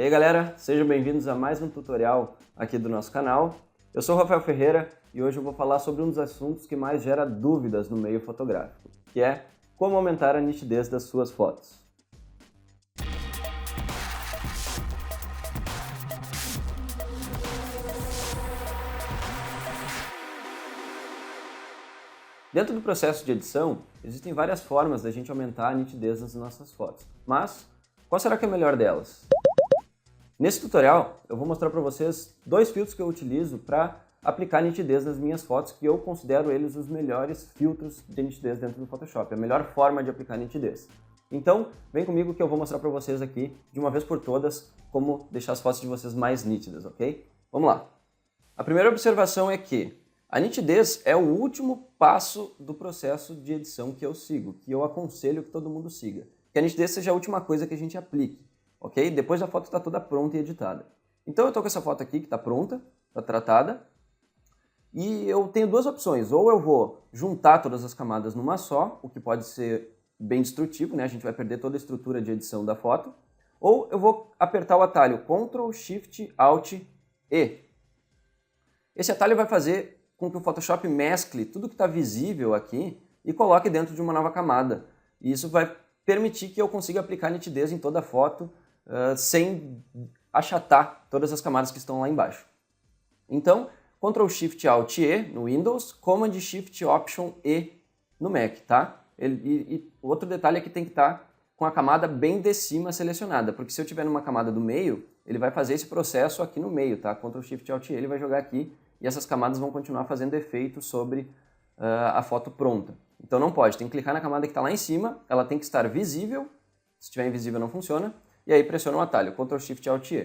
E aí galera, sejam bem-vindos a mais um tutorial aqui do nosso canal. Eu sou o Rafael Ferreira e hoje eu vou falar sobre um dos assuntos que mais gera dúvidas no meio fotográfico, que é como aumentar a nitidez das suas fotos. Dentro do processo de edição, existem várias formas da gente aumentar a nitidez das nossas fotos, mas qual será que é a melhor delas? Nesse tutorial, eu vou mostrar para vocês dois filtros que eu utilizo para aplicar nitidez nas minhas fotos, que eu considero eles os melhores filtros de nitidez dentro do Photoshop, a melhor forma de aplicar nitidez. Então, vem comigo que eu vou mostrar para vocês aqui, de uma vez por todas, como deixar as fotos de vocês mais nítidas, ok? Vamos lá! A primeira observação é que a nitidez é o último passo do processo de edição que eu sigo, que eu aconselho que todo mundo siga. Que a nitidez seja a última coisa que a gente aplique, ok? Depois a foto está toda pronta e editada. Então eu estou com essa foto aqui que está pronta, está tratada, e eu tenho duas opções. Ou eu vou juntar todas as camadas numa só, o que pode ser bem destrutivo, né? A gente vai perder toda a estrutura de edição da foto. Ou eu vou apertar o atalho Ctrl, Shift, Alt, E. Esse atalho vai fazer com que o Photoshop mescle tudo que está visível aqui e coloque dentro de uma nova camada. E isso vai permitir que eu consiga aplicar nitidez em toda a foto sem achatar todas as camadas que estão lá embaixo. Então, Ctrl Shift Alt E no Windows, Command Shift Option E no Mac, tá? E outro detalhe é que tem que estar com a camada bem de cima selecionada, porque se eu tiver numa camada do meio, ele vai fazer esse processo aqui no meio, tá? Ctrl Shift Alt E, ele vai jogar aqui e essas camadas vão continuar fazendo efeito sobre a foto pronta. Então não pode, tem que clicar na camada que está lá em cima, ela tem que estar visível, se estiver invisível não funciona, e aí pressiona o atalho, Ctrl Shift Alt E.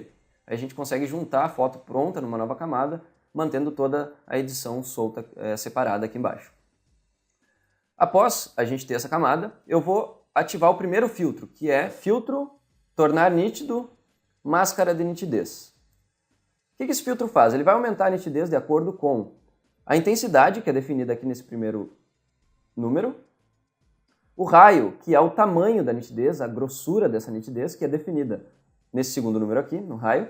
Aí a gente consegue juntar a foto pronta numa nova camada, mantendo toda a edição solta, separada aqui embaixo. Após a gente ter essa camada, eu vou ativar o primeiro filtro, que é Filtro, Tornar Nítido, Máscara de Nitidez. O que esse filtro faz? Ele vai aumentar a nitidez de acordo com a intensidade, que é definida aqui nesse primeiro número, o raio, que é o tamanho da nitidez, a grossura dessa nitidez, que é definida nesse segundo número aqui, no raio,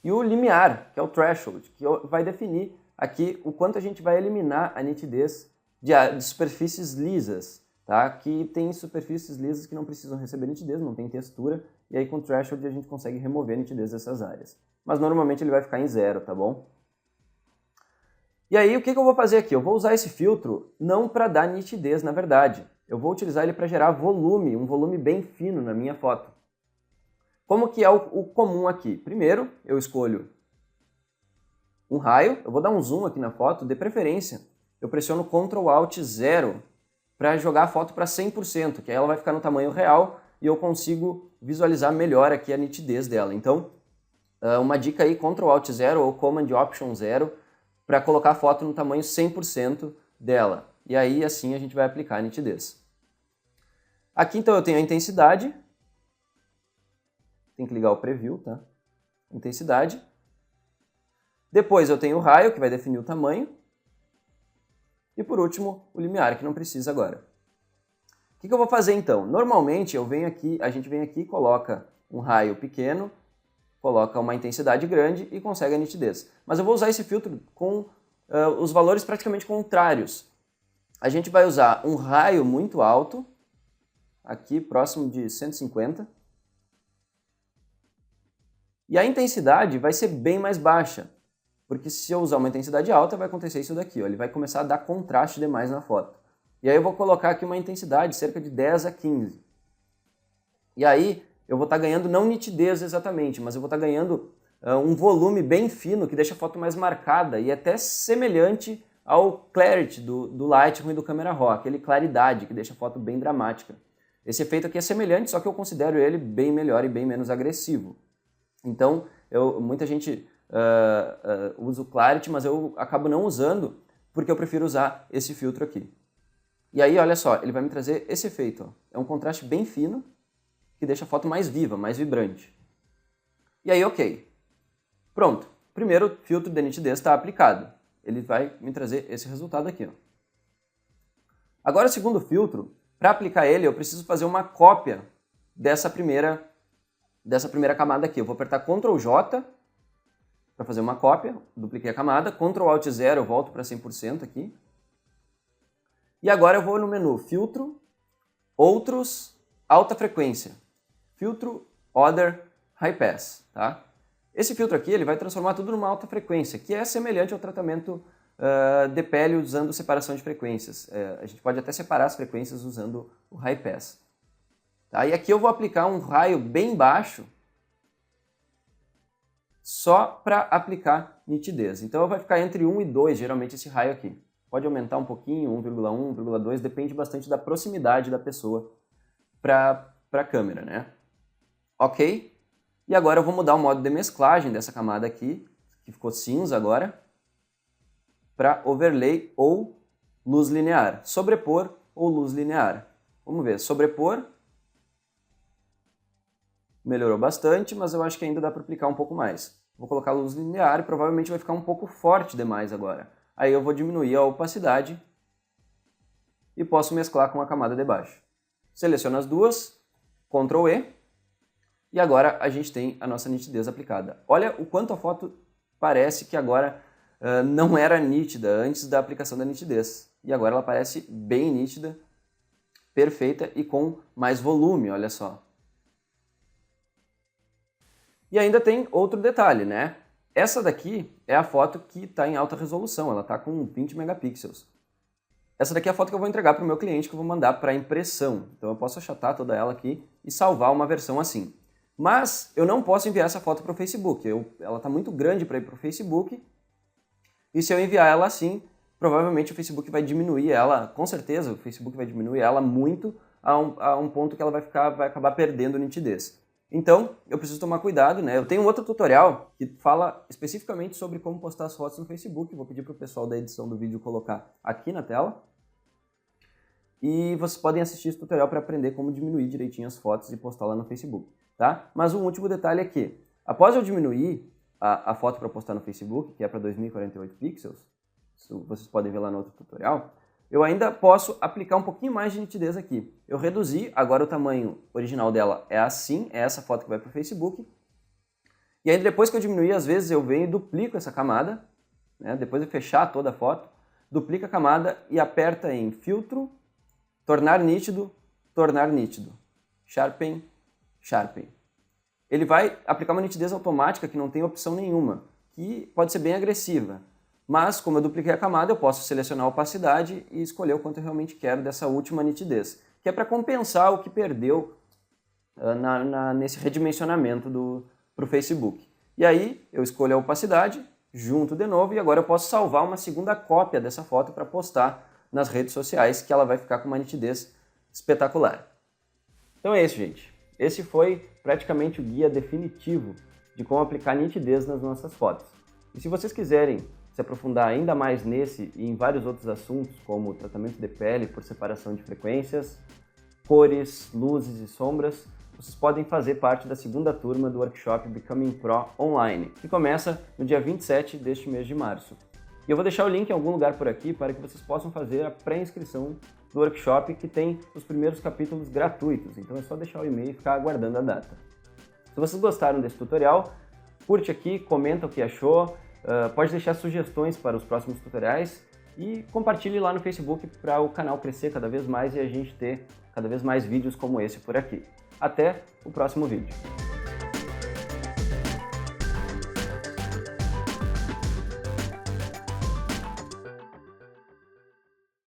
e o limiar, que é o threshold, que vai definir aqui o quanto a gente vai eliminar a nitidez de superfícies lisas, tá? Que tem superfícies lisas que não precisam receber nitidez, não tem textura, e aí com o threshold a gente consegue remover a nitidez dessas áreas. Mas normalmente ele vai ficar em 0, tá bom? E aí o que eu vou fazer aqui? Eu vou usar esse filtro não para dar nitidez, na verdade. Eu vou utilizar ele para gerar volume, um volume bem fino na minha foto. Como que é o comum aqui? Primeiro, eu escolho um raio, eu vou dar um zoom aqui na foto, de preferência, eu pressiono Ctrl Alt 0 para jogar a foto para 100%, que aí ela vai ficar no tamanho real e eu consigo visualizar melhor aqui a nitidez dela. Então, uma dica aí, Ctrl Alt 0 ou Command Option 0, para colocar a foto no tamanho 100% dela. E aí, assim, a gente vai aplicar a nitidez. Aqui, então, eu tenho a intensidade. Tem que ligar o Preview, tá? Intensidade. Depois eu tenho o raio, que vai definir o tamanho. E por último, o limiar, que não precisa agora. O que eu vou fazer, então? Normalmente, a gente vem aqui e coloca um raio pequeno, coloca uma intensidade grande e consegue a nitidez. Mas eu vou usar esse filtro com os valores praticamente contrários. A gente vai usar um raio muito alto, aqui próximo de 150, e a intensidade vai ser bem mais baixa, porque se eu usar uma intensidade alta vai acontecer isso daqui, ó, ele vai começar a dar contraste demais na foto. E aí eu vou colocar aqui uma intensidade cerca de 10 a 15. E aí eu vou estar ganhando não nitidez exatamente, mas eu vou estar ganhando um volume bem fino que deixa a foto mais marcada e até semelhante ao clarity do Lightroom e do Camera Raw, aquele claridade que deixa a foto bem dramática. Esse efeito aqui é semelhante, só que eu considero ele bem melhor e bem menos agressivo. Então, muita gente usa o clarity, mas eu acabo não usando porque eu prefiro usar esse filtro aqui. E aí, olha só, ele vai me trazer esse efeito. Ó. É um contraste bem fino, que deixa a foto mais viva, mais vibrante. E aí, ok. Pronto. Primeiro filtro de nitidez está aplicado. Ele vai me trazer esse resultado aqui. Ó. Agora, o segundo filtro, para aplicar ele, eu preciso fazer uma cópia dessa primeira dessa primeira camada aqui. Eu vou apertar Ctrl J para fazer uma cópia, dupliquei a camada, Ctrl Alt 0 eu volto para 100% aqui. E agora eu vou no menu Filtro, Outros, Alta Frequência, Filtro, Other, High Pass, tá? Esse filtro aqui ele vai transformar tudo numa alta frequência, que é semelhante ao tratamento de pele usando separação de frequências. A gente pode até separar as frequências usando o High Pass. Tá? E aqui eu vou aplicar um raio bem baixo só para aplicar nitidez. Então vai ficar entre 1 e 2, geralmente, esse raio aqui. Pode aumentar um pouquinho, 1,1, 1,2, depende bastante da proximidade da pessoa para a câmera, né? Ok? E agora eu vou mudar o modo de mesclagem dessa camada aqui, que ficou cinza agora, para overlay ou luz linear. Sobrepor ou luz linear. Vamos ver, sobrepor. Melhorou bastante, mas eu acho que ainda dá para aplicar um pouco mais. Vou colocar luz linear e provavelmente vai ficar um pouco forte demais agora. Aí eu vou diminuir a opacidade e posso mesclar com a camada de baixo. Seleciono as duas, Ctrl E, e agora a gente tem a nossa nitidez aplicada. Olha o quanto a foto parece que agora não era nítida antes da aplicação da nitidez. E agora ela parece bem nítida, perfeita e com mais volume, olha só. E ainda tem outro detalhe, né? Essa daqui é a foto que está em alta resolução, ela está com 20 megapixels. Essa daqui é a foto que eu vou entregar para o meu cliente, que eu vou mandar para impressão. Então eu posso achatar toda ela aqui e salvar uma versão assim. Mas eu não posso enviar essa foto para o Facebook, ela está muito grande para ir para o Facebook. E se eu enviar ela assim, provavelmente o Facebook vai diminuir ela, com certeza o Facebook vai diminuir ela muito a um ponto que ela vai acabar perdendo nitidez. Então, eu preciso tomar cuidado, né? Eu tenho um outro tutorial que fala especificamente sobre como postar as fotos no Facebook. Vou pedir para o pessoal da edição do vídeo colocar aqui na tela. E vocês podem assistir esse tutorial para aprender como diminuir direitinho as fotos e postar lá no Facebook, tá? Mas um último detalhe aqui. Após eu diminuir a foto para postar no Facebook, que é para 2048 pixels, isso vocês podem ver lá no outro tutorial, eu ainda posso aplicar um pouquinho mais de nitidez aqui. Eu reduzi, agora o tamanho original dela é assim, é essa foto que vai para o Facebook. E aí depois que eu diminuir, às vezes eu venho e duplico essa camada, né? Depois de fechar toda a foto, duplica a camada e aperta em Filtro, Tornar nítido, Sharpen, Sharpen. Ele vai aplicar uma nitidez automática que não tem opção nenhuma, que pode ser bem agressiva. Mas, como eu dupliquei a camada, eu posso selecionar a opacidade e escolher o quanto eu realmente quero dessa última nitidez, que é para compensar o que perdeu nesse redimensionamento para o Facebook. E aí, eu escolho a opacidade, junto de novo, e agora eu posso salvar uma segunda cópia dessa foto para postar nas redes sociais, que ela vai ficar com uma nitidez espetacular. Então é isso, gente. Esse foi praticamente o guia definitivo de como aplicar nitidez nas nossas fotos. E se vocês quiserem se aprofundar ainda mais nesse e em vários outros assuntos, como tratamento de pele por separação de frequências, cores, luzes e sombras, vocês podem fazer parte da segunda turma do workshop Becoming Pro Online, que começa no dia 27 deste mês de março. E eu vou deixar o link em algum lugar por aqui para que vocês possam fazer a pré-inscrição do workshop, que tem os primeiros capítulos gratuitos. Então é só deixar o e-mail e ficar aguardando a data. Se vocês gostaram desse tutorial, curte aqui, comenta o que achou, pode deixar sugestões para os próximos tutoriais e compartilhe lá no Facebook para o canal crescer cada vez mais e a gente ter cada vez mais vídeos como esse por aqui. Até o próximo vídeo.